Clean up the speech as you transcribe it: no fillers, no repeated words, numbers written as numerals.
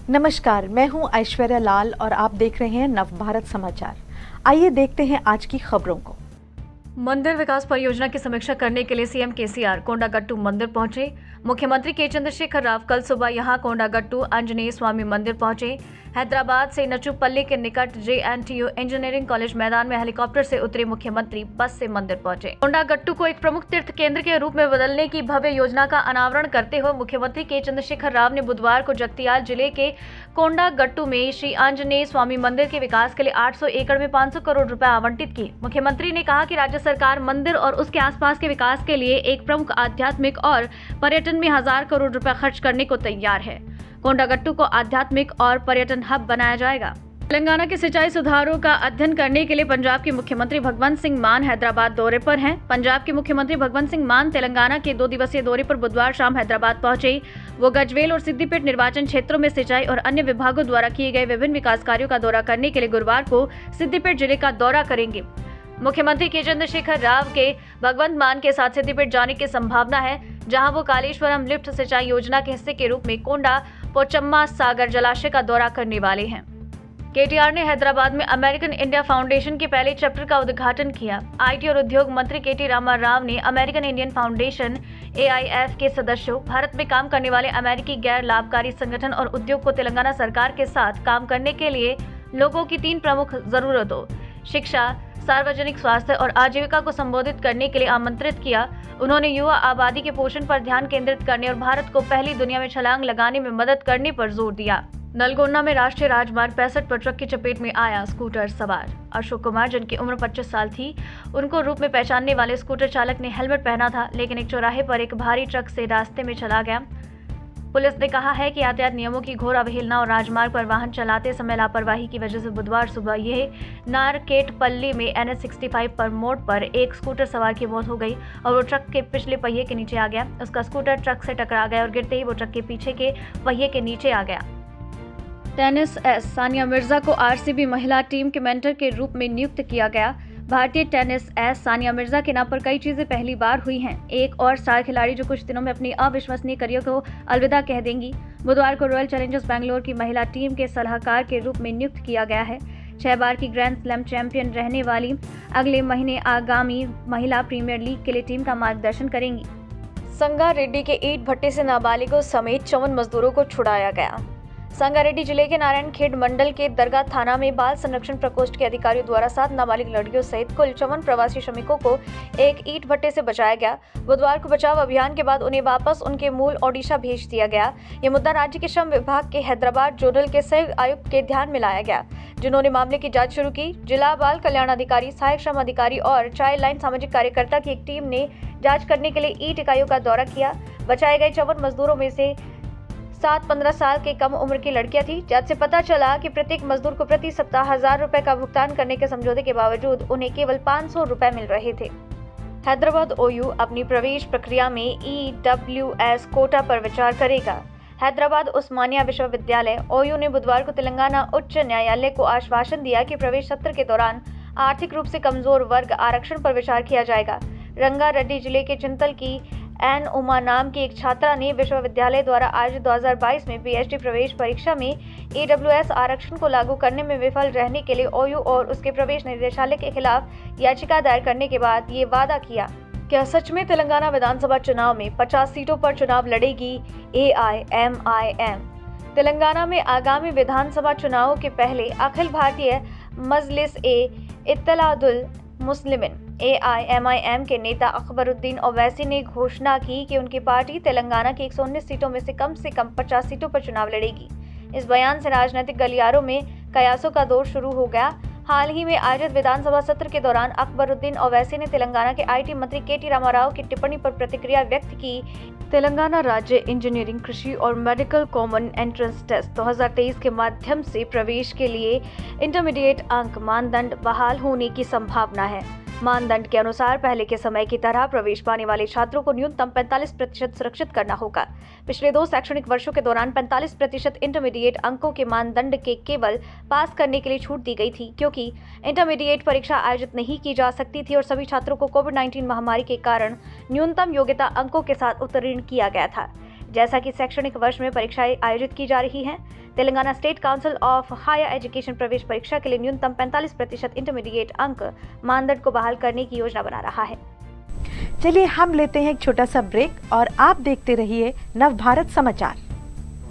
नमस्कार, मैं हूं ऐश्वर्या लाल और आप देख रहे हैं नवभारत समाचार। आइए देखते हैं आज की खबरों को। मंदिर विकास परियोजना की समीक्षा करने के लिए सीएम केसीआर कोंडागट्टू मंदिर पहुंचे। मुख्यमंत्री के चंद्रशेखर राव कल सुबह यहां कोंडागट्टू आंजनेय स्वामी मंदिर पहुंचे। हैदराबाद से नचुपल्ली के निकट JNTU इंजीनियरिंग कॉलेज मैदान में हेलीकॉप्टर से उतरे मुख्यमंत्री बस से मंदिर पहुंचे। कोंडागट्टू को एक प्रमुख तीर्थ केंद्र के रूप में बदलने की भव्य योजना का अनावरण करते हुए मुख्यमंत्री के चंद्रशेखर राव ने बुधवार को जगतियाल जिले के कोंडागट्टू में श्री आंजनेय स्वामी मंदिर के विकास के लिए 800 एकड़ में 500 करोड़ रुपए आवंटित किए। मुख्यमंत्री ने कहा कि राज्य सरकार मंदिर और उसके आसपास के विकास के लिए एक प्रमुख आध्यात्मिक और पर्यटन में 1000 करोड़ रुपए खर्च करने को तैयार है। कोंडागट्टू को आध्यात्मिक और पर्यटन हब बनाया जाएगा। तेलंगाना के सिंचाई सुधारों का अध्ययन करने के लिए पंजाब के मुख्यमंत्री भगवंत सिंह मान हैदराबाद दौरे पर हैं। पंजाब के मुख्यमंत्री भगवंत सिंह मान तेलंगाना के 2 दिवसीय दौरे पर बुधवार शाम हैदराबाद पहुंचे। वो गजवेल और सिद्दीपेट निर्वाचन क्षेत्रों में सिंचाई और अन्य विभागों द्वारा किए गए विभिन्न विकास कार्यों का दौरा करने के लिए गुरुवार को सिद्दीपेट जिले का दौरा करेंगे। मुख्यमंत्री के चंद्रशेखर राव के भगवंत मान के साथ सिद्दीपेट जाने की संभावना है, जहां वो कालेश्वरम लिफ्ट सिंचाई योजना के हिस्से के रूप में कोंडा पोचम्मा सागर जलाशय का दौरा करने वाले हैं। केटीआर ने हैदराबाद में अमेरिकन इंडिया फाउंडेशन के पहले चैप्टर का उद्घाटन किया। आईटी और उद्योग मंत्री केटी रामा राव ने अमेरिकन इंडियन फाउंडेशन AIF के सदस्यों, भारत में काम करने वाले अमेरिकी गैर लाभकारी संगठन और उद्योग को तेलंगाना सरकार के साथ काम करने के लिए लोगों की 3 प्रमुख जरूरतों शिक्षा, सार्वजनिक स्वास्थ्य और आजीविका को संबोधित करने के लिए आमंत्रित किया। उन्होंने युवा आबादी के पोषण पर ध्यान केंद्रित करने और भारत को पहली दुनिया में छलांग लगाने में मदद करने पर जोर दिया। नलगोंडा में राष्ट्रीय राजमार्ग 65 पर ट्रक की चपेट में आया स्कूटर सवार अशोक कुमार, जिनकी उम्र 25 साल थी। उनको रूप में पहचानने वाले स्कूटर चालक ने हेलमेट पहना था, लेकिन एक चौराहे पर एक भारी ट्रक से रास्ते में चला गया। पुलिस ने कहा है कि यातायात नियमों की घोर अवहेलना और राजमार्ग पर वाहन चलाते समय लापरवाही की वजह से बुधवार सुबह यह नारकेटपल्ली में NH 65 पर मोड़ पर एक स्कूटर सवार की मौत हो गई और वो ट्रक के पिछले पहिए के नीचे आ गया। उसका स्कूटर ट्रक से टकरा गया और गिरते ही वो ट्रक के पीछे के पहिए के नीचे आ गया। टेनिस सानिया मिर्जा को RCB महिला टीम के मेंटर के रूप में नियुक्त किया गया। भारतीय टेनिस सानिया मिर्जा के नाम पर कई चीजें पहली बार हुई हैं। एक और स्टार खिलाड़ी जो कुछ दिनों में अपनी अविश्वसनीय करियर को अलविदा कह देंगी। बुधवार को रॉयल चैलेंजर्स बैंगलोर की महिला टीम के सलाहकार के रूप में नियुक्त किया गया है। 6 बार की ग्रैंड स्लैम चैंपियन रहने वाली अगले महीने आगामी महिला प्रीमियर लीग के लिए टीम का मार्गदर्शन करेंगी। संगारेड्डी के ईंट भट्टे से नाबालिगों समेत 54 मजदूरों को छुड़ाया गया। संगारेड्डी जिले के नारायणखेड़ मंडल के दरगाह थाना में बाल संरक्षण प्रकोष्ठ के अधिकारियों द्वारा 7 नाबालिग लड़कियों सहित कुल 54 प्रवासी श्रमिकों को एक ईंट भट्टे से बचाया गया। बुधवार को बचाव अभियान के बाद उन्हें वापस उनके मूल ओडिशा भेज दिया गया। ये मुद्दा राज्य के श्रम विभाग के हैदराबाद जोनल के संयुक्त आयुक्त के ध्यान में लाया गया, जिन्होंने मामले की जांच शुरू की। जिला बाल कल्याण अधिकारी, सहायक श्रम अधिकारी और चाइल्ड लाइन सामाजिक कार्यकर्ता की एक टीम ने जाँच करने के लिए ईंट इकाइयों का दौरा किया। बचाए गए 54 मजदूरों में से 7-15 साल के कम उम्र की लड़कियां थी। जांच से पता चला कि प्रत्येक मजदूर को प्रति सप्ताह 1000 रुपए का भुगतान करने के समझौते के बावजूद उन्हें केवल 500 रुपए मिल रहे थे। हैदराबाद OU अपनी प्रवेश प्रक्रिया में EWS कोटा पर विचार करेगा। हैदराबाद उस्मानिया विश्वविद्यालय OU ने बुधवार को तेलंगाना उच्च न्यायालय को आश्वासन दिया कि प्रवेश सत्र के दौरान आर्थिक रूप से कमजोर वर्ग आरक्षण पर विचार किया जाएगा। रंगारेड्डी जिले के चिंतल की एन उमा नाम की एक छात्रा ने विश्वविद्यालय द्वारा आयोजित 2022 में PhD प्रवेश परीक्षा में EWS आरक्षण को लागू करने में विफल रहने के लिए OU और उसके प्रवेश निदेशालय के खिलाफ याचिका दायर करने के बाद ये वादा किया। क्या सच में तेलंगाना विधानसभा चुनाव में 50 सीटों पर चुनाव लड़ेगी AIMIM? तेलंगाना में आगामी विधानसभा चुनावों के पहले अखिल भारतीय मजलिस-ए-इत्तेहादुल मुस्लिमीन AIMIM के नेता अकबरुद्दीन ओवैसी ने घोषणा की कि उनकी पार्टी तेलंगाना की 119 सीटों में से कम 50 सीटों पर चुनाव लड़ेगी। इस बयान से राजनीतिक गलियारों में कयासों का दौर शुरू हो गया। हाल ही में आयोजित विधानसभा सत्र के दौरान अकबरुद्दीन ओवैसी ने तेलंगाना के IT मंत्री केटी रामाराव की टिप्पणी पर प्रतिक्रिया व्यक्त की। तेलंगाना राज्य इंजीनियरिंग, कृषि और मेडिकल कॉमन एंट्रेंस टेस्ट 2023 के माध्यम से प्रवेश के लिए इंटरमीडिएट अंक मानदंड बहाल होने की संभावना है। मानदंड के अनुसार पहले के समय की तरह प्रवेश पाने वाले छात्रों को न्यूनतम 45% सुरक्षित करना होगा। पिछले 2 शैक्षणिक वर्षों के दौरान 45% इंटरमीडिएट अंकों के मानदंड के केवल पास करने के लिए छूट दी गई थी, क्योंकि इंटरमीडिएट परीक्षा आयोजित नहीं की जा सकती थी और सभी छात्रों को कोविड-19 महामारी के कारण न्यूनतम योग्यता अंकों के साथ उत्तीर्ण किया गया था। जैसा कि शैक्षणिक वर्ष में परीक्षाएं आयोजित की जा रही हैं, Telangana state council of higher education प्रवेश परीक्षा के लिए न्यूनतम 45% इंटरमीडिएट अंक मानदंड को बहाल करने की योजना बना रहा है। चलिए हम लेते हैं एक छोटा सा ब्रेक और आप देखते रहिए नवभारत समाचार।